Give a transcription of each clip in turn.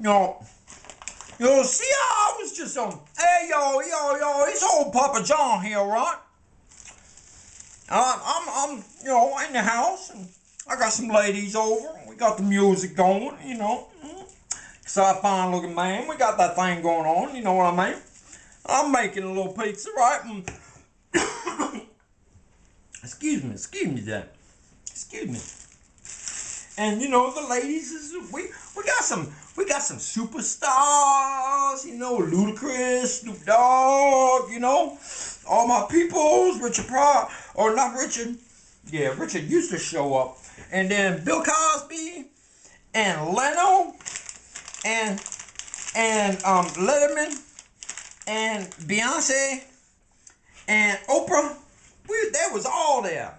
know, see, I was just on. Hey, yo, it's old Papa John here, right? I'm in the house, and I got some ladies over. We got the music going, So I fine looking man, we got that thing going on, you know what I mean? I'm making a little pizza, right? Excuse me, Dad. Excuse me. And the ladies we got some superstars, Ludacris, Snoop Dogg, all my peoples, Richard Pryor, or not Richard. Yeah, Richard used to show up. And then Bill Cosby and Leno and Letterman and Beyonce and Oprah. That was all there.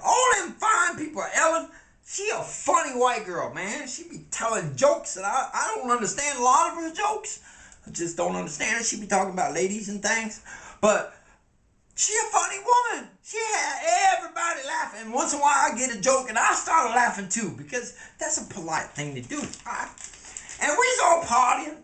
All them fine people. Ellen, she a funny white girl, man. She be telling jokes, and I don't understand a lot of her jokes. I just don't understand it. She be talking about ladies and things. But she a funny woman. She had everybody laughing. Once in a while, I get a joke, and I started laughing too, because that's a polite thing to do. Right? And we was all partying.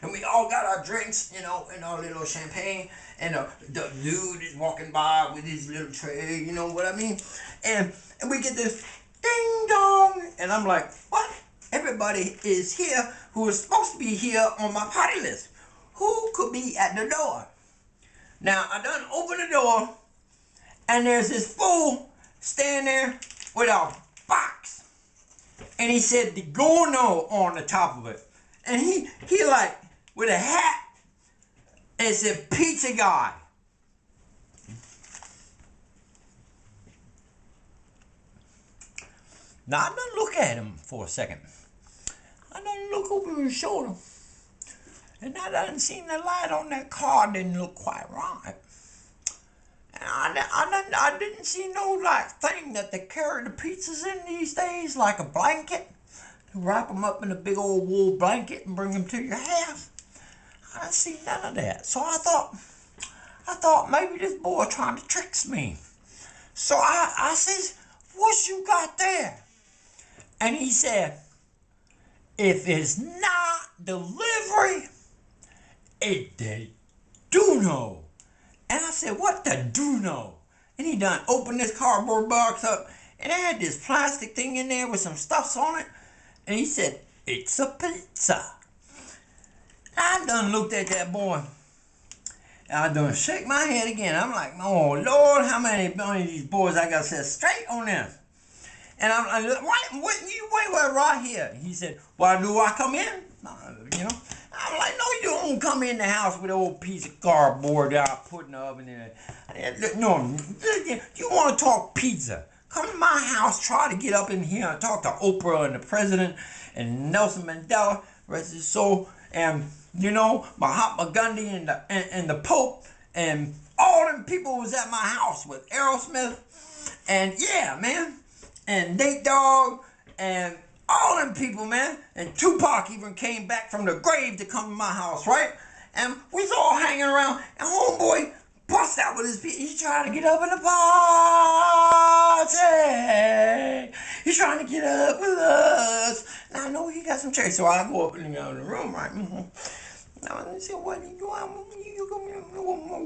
And we all got our drinks, and our little champagne. And the dude is walking by with his little tray, you know what I mean? And we get this ding dong. And I'm like, what? Everybody is here who is supposed to be here on my party list. Who could be at the door? Now, I done opened the door, and there's this fool standing there with a box. And he said the Gorno on the top of it. And he like, with a hat, and it said Pizza Guy. Now, I done look at him for a second. I done look over his shoulder. And I done seen the light on that car didn't look quite right. And I didn't see no thing that they carry the pizzas in these days, like a blanket. Wrap them up in a big old wool blanket and bring them to your house. I didn't see none of that. So I thought maybe this boy trying to trick me. So I says, what you got there? And he said, if it's not delivery, it they do know. And I said, what the do know? And he done opened this cardboard box up, and it had this plastic thing in there with some stuffs on it. And he said, it's a pizza. I done looked at that boy. And I done shake my head again. I'm like, oh, Lord, how many of these boys I got to set straight on this? And I'm like, you wait right here. He said, why do I come in? I'm like, no, you don't come in the house with an old piece of cardboard that I put in the oven. No, you want to talk pizza. Come to my house, try to get up in here and talk to Oprah and the president and Nelson Mandela, rest his soul, and Mahatma Gandhi and the Pope, and all them people was at my house with Aerosmith, and yeah, man, and Nate Dogg, and all them people, man, and Tupac even came back from the grave to come to my house, right? And we was all hanging around, and homeboy bust out with his feet. He's trying to get up in the party. He's trying to get up with us. Now I know he got some chairs, so I go up in the room, right? Now I say, what you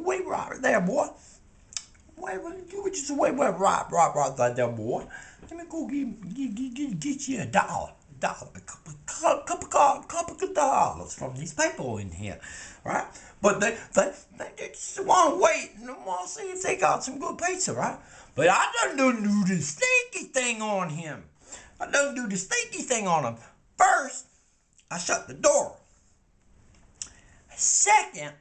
wait right there, boy. Wait, you just wait right there, boy. Let me go get you a dollar, a couple of dollars from these people in here, right? But they just want to wait and want to see if they got some good pizza, right? But I done do the stinky thing on him. First, I shut the door. Second,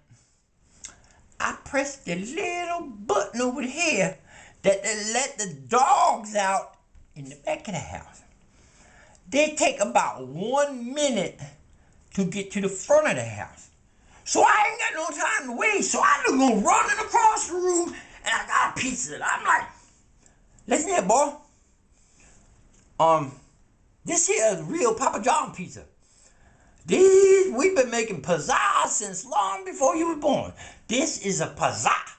I pressed the little button over here that let the dogs out in the back of the house. They take about 1 minute to get to the front of the house. So I ain't got no time to wait. So I just go running across the room, and I got a pizza. I'm like, listen here, boy. This here is real Papa John pizza. We've been making pizzazz since long before you were born. This is a pizzazz.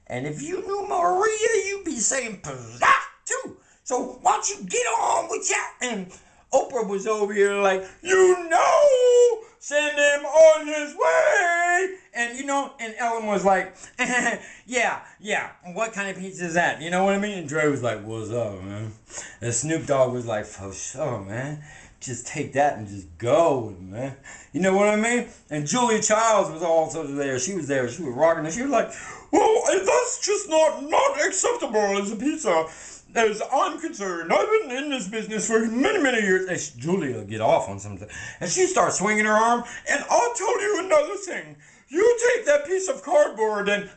And if you knew Maria, you'd be saying pizzazz too. So why don't you get on with that and Oprah was over here like, send him on his way. And, and Ellen was like, yeah. What kind of pizza is that? You know what I mean? And Dre was like, what's up, man? And Snoop Dogg was like, for sure, man. Just take that and just go with it, man. You know what I mean? And Julia Childs was also there. She was there. She was rocking it. She was like, well, that's just not acceptable as a pizza. As I'm concerned, I've been in this business for many, many years. And Julia get off on something. And she starts swinging her arm. And I'll tell you another thing. You take that piece of cardboard and...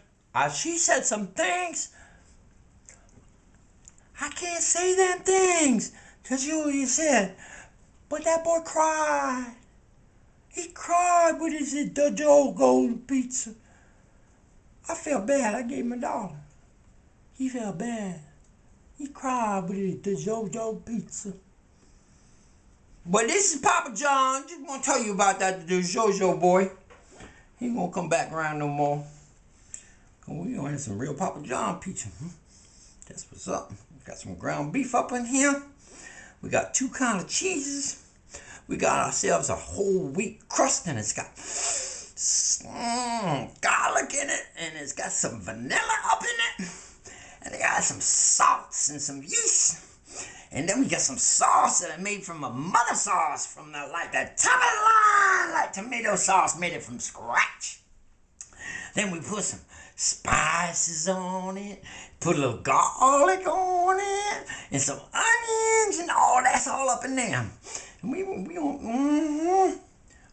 she said some things. I can't say them things. Because Julia said... But that boy cried. He cried when he said the Joe Golden Pizza. I felt bad. I gave him $1. He felt bad. He cried when he said the JoJo Pizza. But this is Papa John. Just want to tell you about that the JoJo boy. He ain't gonna come back around no more. We gonna have some real Papa John pizza. That's what's up. Got some ground beef up in here. We got 2 kinds of cheeses. We got ourselves a whole wheat crust, and it's got garlic in it, and it's got some vanilla up in it, and it got some salts and some yeast, and then we got some sauce that I made from a mother sauce from the top of the line, like tomato sauce, made it from scratch. Then we put some spices on it, put a little garlic on it, and some onions, and all that's all up in there. And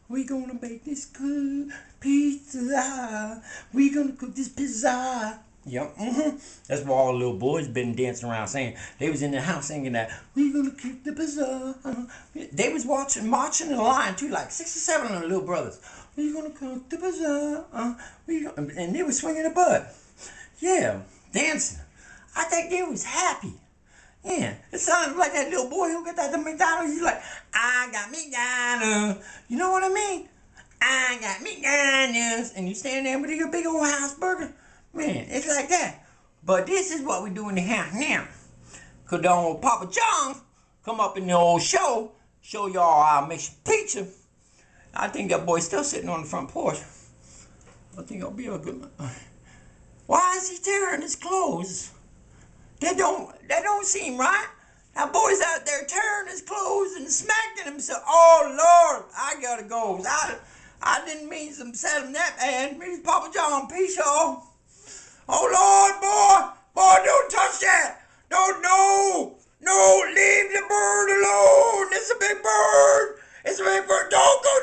we gonna make this good pizza. We gonna cook this pizza. Yep. That's what all the little boys been dancing around saying. They was in the house singing that. We gonna cook the pizza. They was marching in line too, like 6 or 7 of the little brothers. We gonna cook the pizza. And they was swinging the butt. Yeah, dancing. I think they was happy. Yeah, it sounded like that little boy who got that to McDonald's. He's like, I got McDonald's. You know what I mean? I got McDonald's. And you stand there with your big old house burger. Man, it's like that. But this is what we do in the house now. Because the old Papa John come up in the old show y'all how I make some pizza. I think that boy's still sitting on the front porch. I think I'll be a good one. Why is he tearing his clothes? That don't seem right. That boy's out there tearing his clothes and smacking himself. Oh Lord, I gotta go. I didn't mean to set him that bad. Me, Papa John, peace, y'all. Oh Lord, boy, don't touch that. No, leave the bird alone. It's a big bird. Don't go